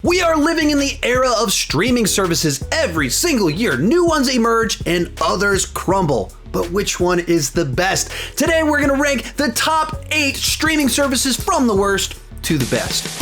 We are living in the era of streaming services. Every single year, new ones emerge and others crumble. But which one is the best? Today, we're gonna rank the top 8 streaming services from the worst to the best.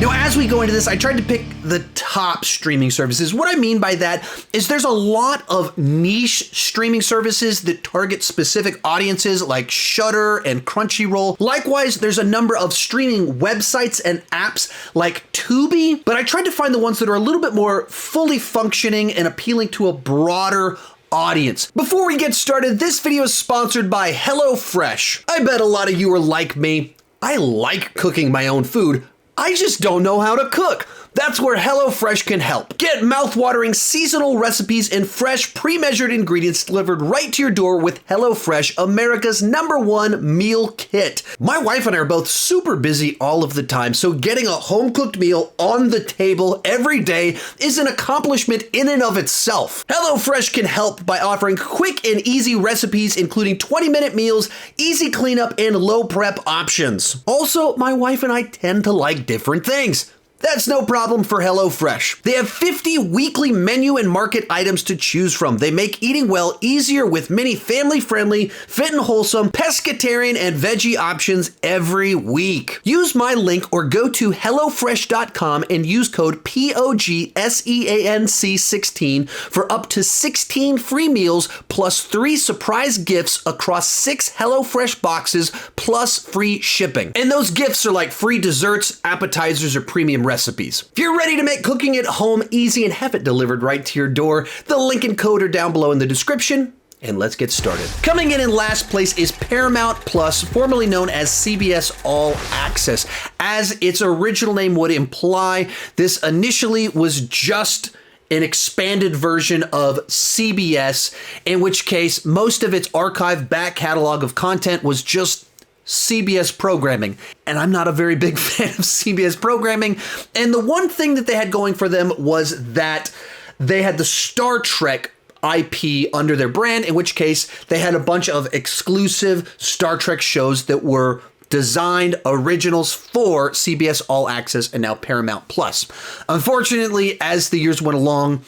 Now, as we go into this, I tried to pick the top streaming services. What I mean by that is there's a lot of niche streaming services that target specific audiences like Hutto and Crunchyroll. Likewise, there's a number of streaming websites and apps like Tubi, but I tried to find the ones that are a little bit more fully functioning and appealing to a broader audience. Before we get started, this video is sponsored by HelloFresh. I bet a lot of you are like me. I like cooking my own food. I just don't know how to cook. That's where HelloFresh can help. Get mouth-watering seasonal recipes and fresh, pre-measured ingredients delivered right to your door with HelloFresh, America's #1 meal kit. My wife and I are both super busy all of the time, so getting a home-cooked meal on the table every day is an accomplishment in and of itself. HelloFresh can help by offering quick and easy recipes, including 20-minute meals, easy cleanup, and low-prep options. Also, my wife and I tend to like different things. That's no problem for HelloFresh. They have 50 weekly menu and market items to choose from. They make eating well easier with many family-friendly, fit and wholesome, pescatarian, and veggie options every week. Use my link or go to HelloFresh.com and use code POGSEANC16 for up to 16 free meals plus 3 surprise gifts across 6 HelloFresh boxes plus free shipping. And those gifts are like free desserts, appetizers, or premium recipes. If you're ready to make cooking at home easy and have it delivered right to your door, the link and code are down below in the description. And let's get started. Coming in last place is Paramount Plus, formerly known as CBS All Access. As its original name would imply, this initially was just an expanded version of CBS, in which case most of its archived back catalog of content was just CBS programming. And I'm not a very big fan of CBS programming. And the one thing that they had going for them was that they had the Star Trek IP under their brand, in which case they had a bunch of exclusive Star Trek shows that were designed originals for CBS All Access and now Paramount Plus. Unfortunately, as the years went along,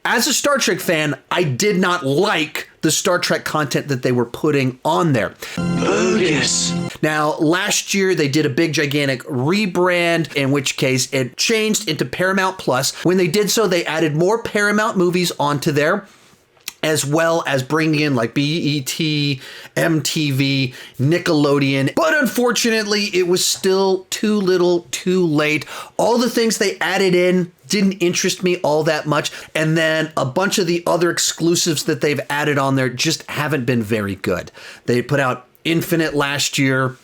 as a Star Trek fan, I did not like the Star Trek content that they were putting on there. Bogus. Now, last year they did a big gigantic rebrand, in which case it changed into Paramount Plus. When they did so, they added more Paramount movies onto there, as well as bringing in like BET, MTV, Nickelodeon. But unfortunately, it was still too little, too late. All the things they added in didn't interest me all that much. And then a bunch of the other exclusives that they've added on there just haven't been very good. They put out Infinite last year,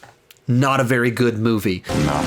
not a very good movie. Not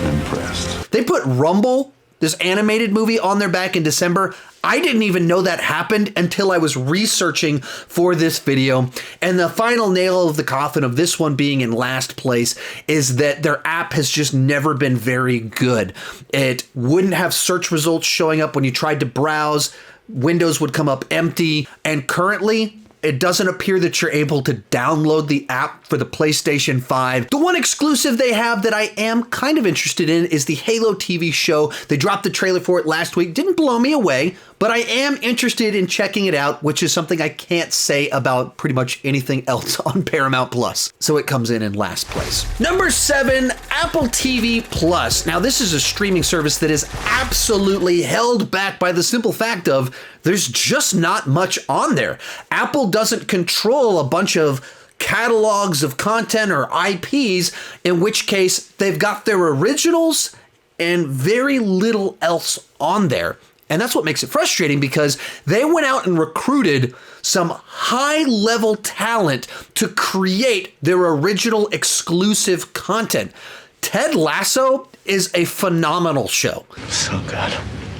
impressed. They put Rumble, this animated movie, on there back in December. I didn't even know that happened until I was researching for this video. And the final nail of the coffin of this one being in last place is that their app has just never been very good. It wouldn't have search results showing up when you tried to browse. Windows would come up empty. And currently, it doesn't appear that you're able to download the app for the PlayStation 5. The one exclusive they have that I am kind of interested in is the Halo TV show. They dropped the trailer for it last week. Didn't blow me away, but I am interested in checking it out, which is something I can't say about pretty much anything else on Paramount Plus. So it comes in last place. Number 7, Apple TV Plus. Now, this is a streaming service that is absolutely held back by the simple fact of there's just not much on there. Apple doesn't control a bunch of catalogs of content or IPs, in which case they've got their originals and very little else on there. And that's what makes it frustrating, because they went out and recruited some high-level talent to create their original exclusive content. Ted Lasso is a phenomenal show. So good.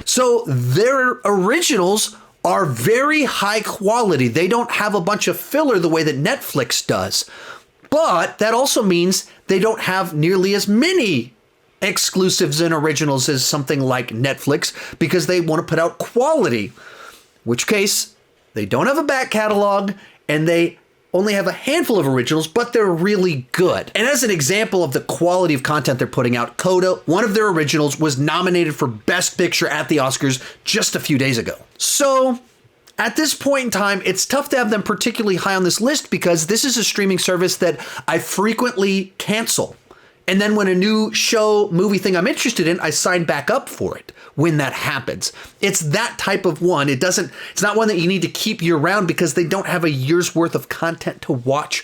So their originals are very high quality. They don't have a bunch of filler the way that Netflix does. But that also means they don't have nearly as many exclusives and originals as something like Netflix, because they want to put out quality, in which case they don't have a back catalog and they only have a handful of originals, but they're really good. And as an example of the quality of content they're putting out, Coda, one of their originals, was nominated for Best Picture at the Oscars just a few days ago. So at this point in time, it's tough to have them particularly high on this list because this is a streaming service that I frequently cancel. And then when a new show, movie thing I'm interested in, I sign back up for it when that happens. It's that type of one. It's not one that you need to keep year round because they don't have a year's worth of content to watch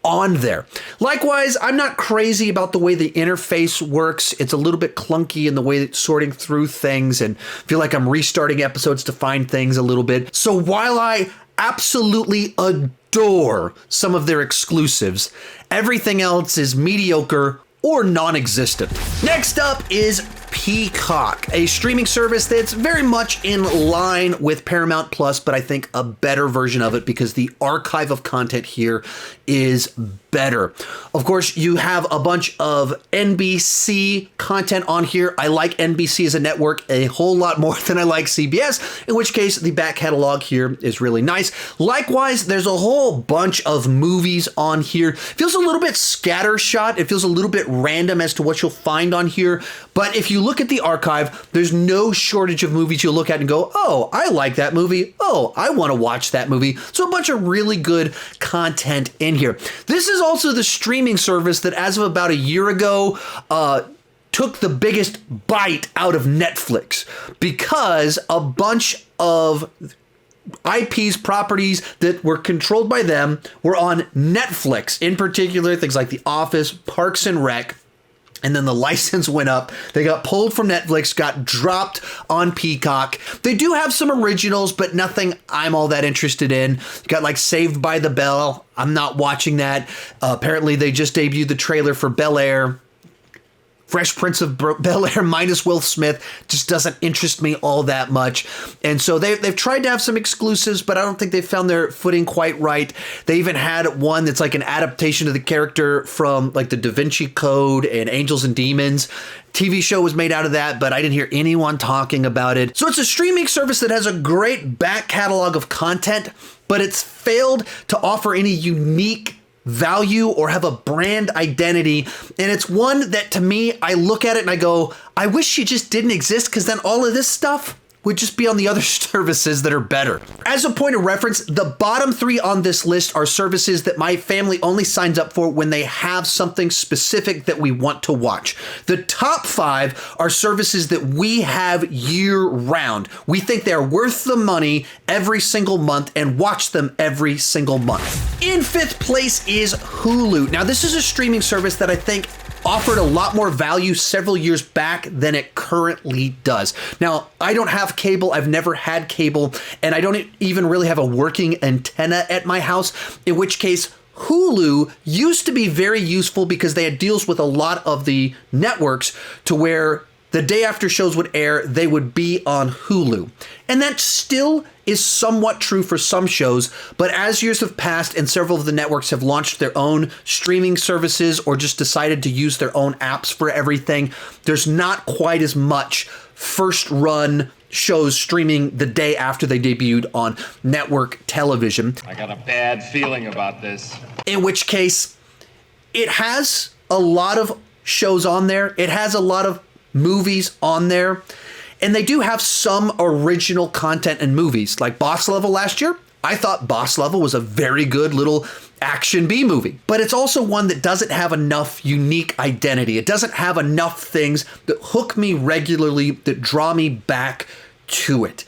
on there. Likewise, I'm not crazy about the way the interface works. It's a little bit clunky in the way that sorting through things and feel like I'm restarting episodes to find things a little bit. So while I absolutely adore some of their exclusives, everything else is mediocre or non-existent. Next up is Peacock, a streaming service that's very much in line with Paramount Plus, but I think a better version of it because the archive of content here is better. Of course, you have a bunch of NBC content on here. I like NBC as a network a whole lot more than I like CBS, in which case the back catalog here is really nice. Likewise, there's a whole bunch of movies on here. Feels a little bit scattershot. It feels a little bit random as to what you'll find on here. But if you look at the archive, there's no shortage of movies you'll look at and go, oh, I like that movie. Oh, I want to watch that movie. So a bunch of really good content in here. This is also the streaming service that as of about a year ago, took the biggest bite out of Netflix because a bunch of IPs, properties that were controlled by them were on Netflix. In particular, things like The Office, Parks and Rec. And then the license went up. They got pulled from Netflix, got dropped on Peacock. They do have some originals, but nothing I'm all that interested in. Got like Saved by the Bell. I'm not watching that. Apparently, they just debuted the trailer for Bel-Air. Fresh Prince of Bel-Air minus Will Smith just doesn't interest me all that much. And so they've tried to have some exclusives, but I don't think they found their footing quite right. They even had one that's like an adaptation of the character from like the Da Vinci Code and Angels and Demons. TV show was made out of that, but I didn't hear anyone talking about it. So it's a streaming service that has a great back catalog of content, but it's failed to offer any unique value or have a brand identity. And it's one that to me, I look at it and I go, I wish you just didn't exist because then all of this stuff would just be on the other services that are better. As a point of reference, the bottom three on this list are services that my family only signs up for when they have something specific that we want to watch. The top five are services that we have year round. We think they're worth the money every single month and watch them every single month. In fifth place is Hulu. Now, this is a streaming service that I think offered a lot more value several years back than it currently does. Now, I don't have cable. I've never had cable, and I don't even really have a working antenna at my house, in which case Hulu used to be very useful because they had deals with a lot of the networks to where the day after shows would air, they would be on Hulu. And that still is somewhat true for some shows, but as years have passed and several of the networks have launched their own streaming services or just decided to use their own apps for everything, there's not quite as much first run shows streaming the day after they debuted on network television. I got a bad feeling about this. In which case, it has a lot of shows on there. It has a lot of movies on there, and they do have some original content and movies like Boss Level last year. I thought Boss Level was a very good little action B movie, but it's also one that doesn't have enough unique identity. It doesn't have enough things that hook me regularly, that draw me back to it.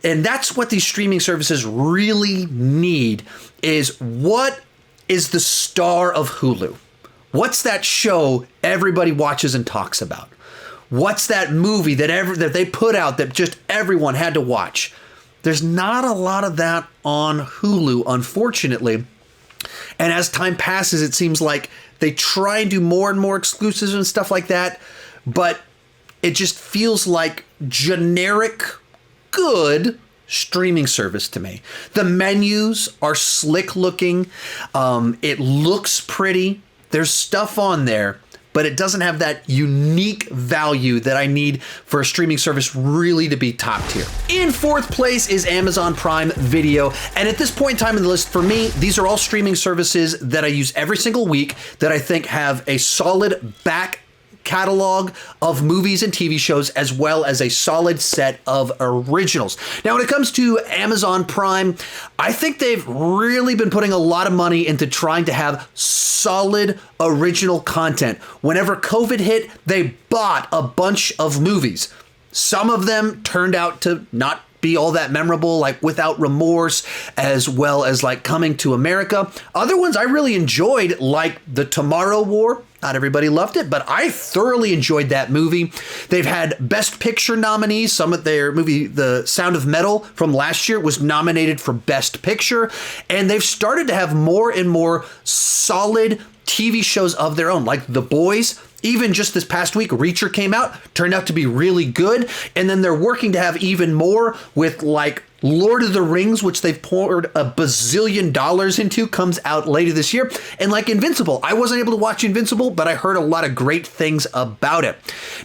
And that's what these streaming services really need, is what is the star of Hulu? What's that show everybody watches and talks about? What's that movie that they put out that just everyone had to watch? There's not a lot of that on Hulu, unfortunately. And as time passes, it seems like they try and do more and more exclusives and stuff like that, but it just feels like generic, good streaming service to me. The menus are slick looking. It looks pretty. There's stuff on there. but it doesn't have that unique value that I need for a streaming service really to be top tier. In fourth place is Amazon Prime Video. And at this point in time in the list, for me, these are all streaming services that I use every single week that I think have a solid back catalog of movies and TV shows, as well as a solid set of originals. Now, when it comes to Amazon Prime, I think they've really been putting a lot of money into trying to have solid original content. Whenever COVID hit, they bought a bunch of movies. Some of them turned out to not be all that memorable, like Without Remorse, as well as like Coming to America. Other ones I really enjoyed, like The Tomorrow War. Not everybody loved it, but I thoroughly enjoyed that movie. They've had Best Picture nominees. Some of their movie, The Sound of Metal from last year, was nominated for Best Picture. And they've started to have more and more solid TV shows of their own, like The Boys. Even just this past week, Reacher came out, turned out to be really good. And then they're working to have even more with like Lord of the Rings, which they've poured $1 bazillion into, comes out later this year. And like Invincible, I wasn't able to watch Invincible, but I heard a lot of great things about it.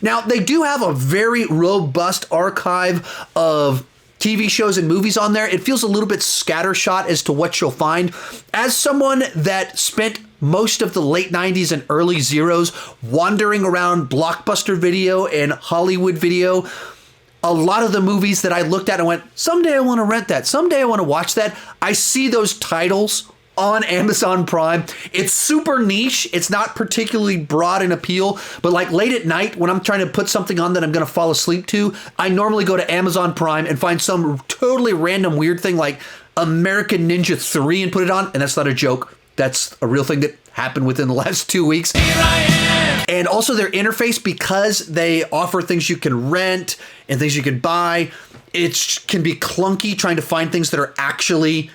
Now, they do have a very robust archive of TV shows and movies on there. It feels a little bit scattershot as to what you'll find. As someone that spent most of the late 90s and early zeros wandering around Blockbuster Video and Hollywood Video, a lot of the movies that I looked at and went, someday I want to rent that, someday I want to watch that, I see those titles on Amazon Prime. It's super niche. It's not particularly broad in appeal, but like late at night when I'm trying to put something on that I'm going to fall asleep to, I normally go to Amazon Prime and find some totally random weird thing like American Ninja 3 and put it on. And that's not a joke. That's a real thing that happened within the last 2 weeks. And also their interface, because they offer things you can rent and things you can buy, it can be clunky trying to find things that are actually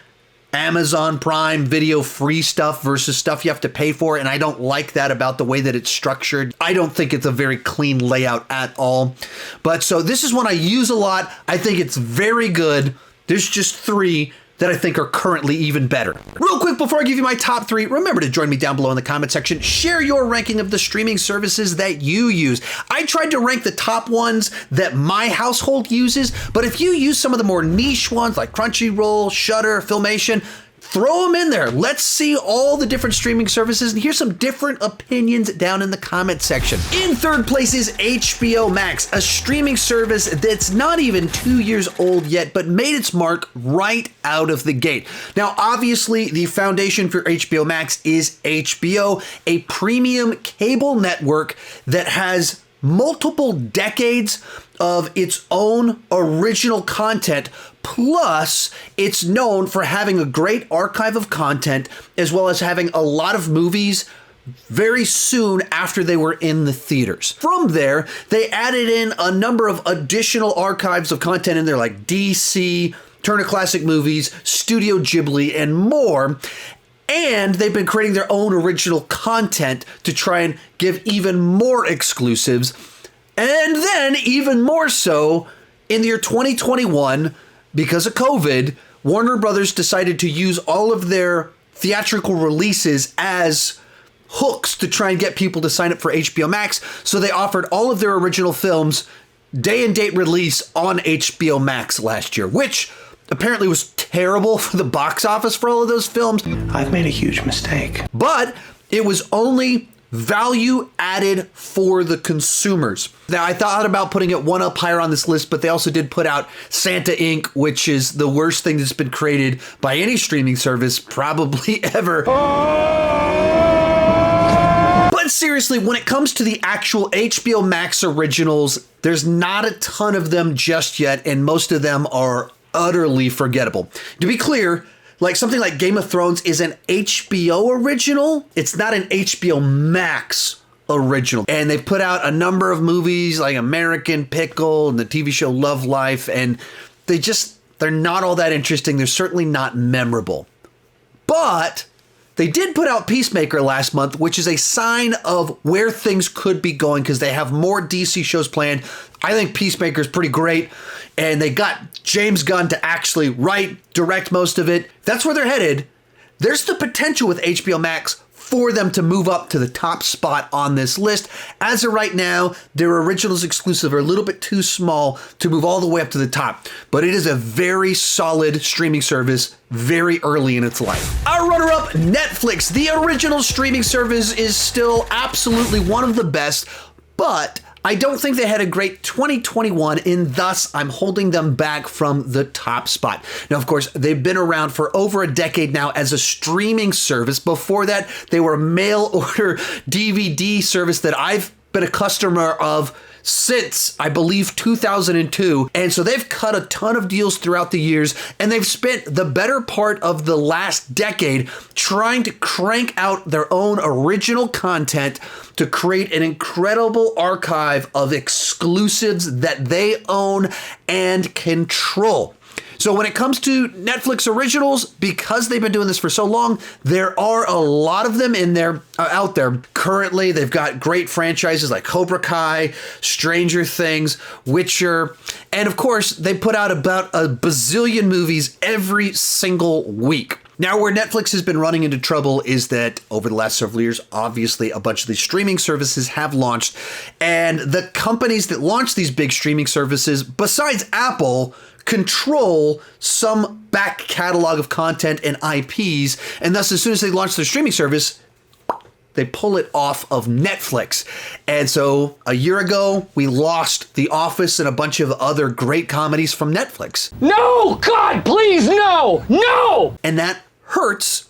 Amazon Prime Video free stuff versus stuff you have to pay for. And I don't like that about the way that it's structured. I don't think it's a very clean layout at all. But so this is one I use a lot. I think it's very good. There's just 3 that I think are currently even better. Real quick, before I give you my top 3, remember to join me down below in the comment section. Share your ranking of the streaming services that you use. I tried to rank the top ones that my household uses, but if you use some of the more niche ones like Crunchyroll, Shudder, Filmation, throw them in there. Let's see all the different streaming services and hear some different opinions down in the comment section. In third place is HBO Max, a streaming service that's not even 2 years old yet, but made its mark right out of the gate. Now, obviously, the foundation for HBO Max is HBO, a premium cable network that has multiple decades of its own original content. Plus, it's known for having a great archive of content, as well as having a lot of movies very soon after they were in the theaters. From there, they added in a number of additional archives of content in there, like DC, Turner Classic Movies, Studio Ghibli, and more. And they've been creating their own original content to try and give even more exclusives. And then, even more so, in the year 2021, because of COVID, Warner Brothers decided to use all of their theatrical releases as hooks to try and get people to sign up for HBO Max. So they offered all of their original films day and date release on HBO Max last year, which apparently was terrible for the box office for all of those films. I've made a huge mistake. But it was only value added for the consumers. Now, I thought about putting it one up higher on this list, but they also did put out Santa Inc., which is the worst thing that's been created by any streaming service probably ever. But seriously, when it comes to the actual HBO Max originals, there's not a ton of them just yet, and most of them are utterly forgettable. To be clear, like something like Game of Thrones is an HBO original. It's not an HBO Max original. And they've put out a number of movies like American Pickle and the TV show Love Life, and they're not all that interesting. They're certainly not memorable. But they did put out Peacemaker last month, which is a sign of where things could be going because they have more DC shows planned. I think Peacemaker is pretty great, and they got James Gunn to actually write, direct most of it. That's where they're headed. There's the potential with HBO Max for them to move up to the top spot on this list. As of right now, their originals exclusive are a little bit too small to move all the way up to the top, but it is a very solid streaming service very early in its life. Our runner-up, Netflix. The original streaming service is still absolutely one of the best, but I don't think they had a great 2021, and thus I'm holding them back from the top spot. Now, of course, they've been around for over a decade now as a streaming service. Before that, they were a mail order DVD service that I've been a customer of since, I believe, 2002. And so they've cut a ton of deals throughout the years, and they've spent the better part of the last decade trying to crank out their own original content to create an incredible archive of exclusives that they own and control. So when it comes to Netflix originals, because they've been doing this for so long, there are a lot of them out there. Currently, they've got great franchises like Cobra Kai, Stranger Things, Witcher, and of course, they put out about a bazillion movies every single week. Now, where Netflix has been running into trouble is that over the last several years, obviously a bunch of these streaming services have launched, and the companies that launch these big streaming services, besides Apple, control some back catalog of content and IPs, and thus as soon as they launch their streaming service, they pull it off of Netflix. And so a year ago, we lost The Office and a bunch of other great comedies from Netflix. No! God, please, no! No! And that hurts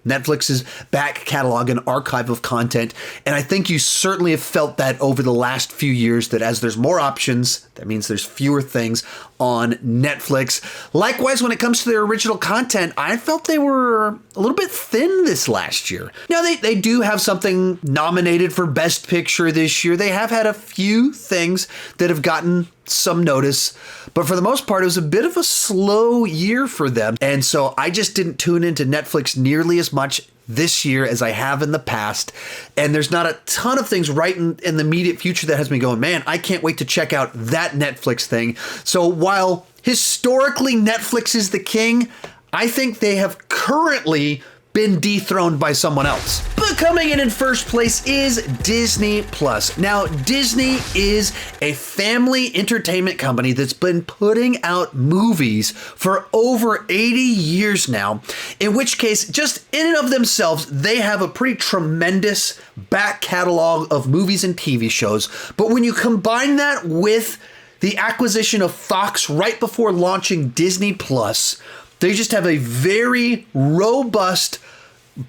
Netflix's back catalog and archive of content. And I think you certainly have felt that over the last few years, that as there's more options, that means there's fewer things on Netflix. Likewise, when it comes to their original content, I felt they were a little bit thin this last year. Now, they do have something nominated for Best Picture this year. They have had a few things that have gotten some notice, but for the most part, it was a bit of a slow year for them. And so I just didn't tune into Netflix nearly as much this year as I have in the past. And there's not a ton of things right in the immediate future that has me going, man, I can't wait to check out that Netflix thing. So while historically Netflix is the king, I think they have currently been dethroned by someone else. But coming in first place is Disney Plus. Now, Disney is a family entertainment company that's been putting out movies for over 80 years now, in which case, just in and of themselves, they have a pretty tremendous back catalog of movies and TV shows. But when you combine that with the acquisition of Fox right before launching Disney Plus, they just have a very robust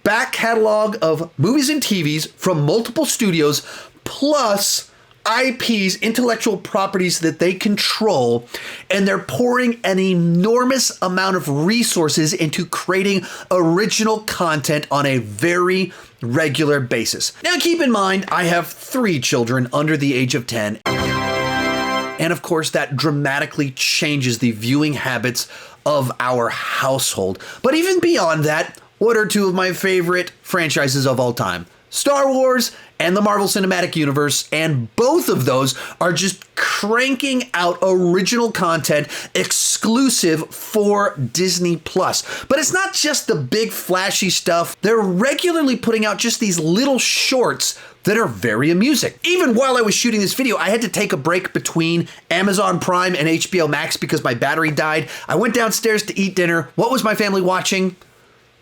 back catalog of movies and TVs from multiple studios, plus IPs, intellectual properties that they control, and they're pouring an enormous amount of resources into creating original content on a very regular basis. Now, keep in mind, I have 3 children under the age of 10. And of course, that dramatically changes the viewing habits of our household. But even beyond that, what are 2 of my favorite franchises of all time? Star Wars and the Marvel Cinematic Universe, and both of those are just cranking out original content exclusive for Disney Plus. But it's not just the big flashy stuff. They're regularly putting out just these little shorts that are very amusing. Even while I was shooting this video, I had to take a break between Amazon Prime and HBO Max because my battery died. I went downstairs to eat dinner. What was my family watching?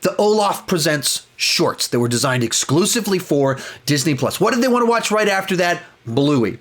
The Olaf Presents shorts that were designed exclusively for Disney Plus. What did they want to watch right after that? Bluey.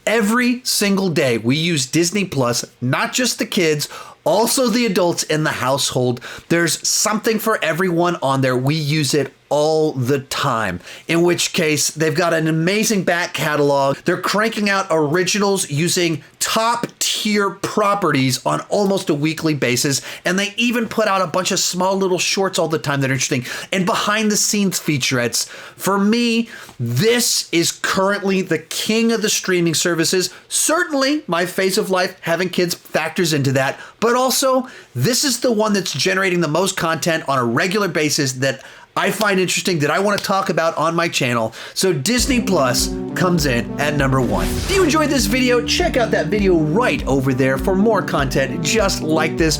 Every single day we use Disney Plus, not just the kids, also the adults in the household. There's something for everyone on there. We use it all the time, in which case they've got an amazing back catalog. They're cranking out originals using top tier properties on almost a weekly basis. And they even put out a bunch of small little shorts all the time that are interesting and behind the scenes featurettes. For me, this is currently the king of the streaming services. Certainly my phase of life, having kids, factors into that, but also this is the one that's generating the most content on a regular basis that I find interesting that I want to talk about on my channel. So Disney Plus comes in at number 1. If you enjoyed this video, check out that video right over there for more content just like this.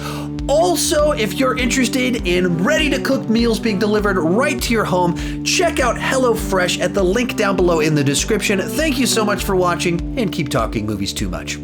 Also, if you're interested in ready-to-cook meals being delivered right to your home, check out HelloFresh at the link down below in the description. Thank you so much for watching, and keep talking movies too much.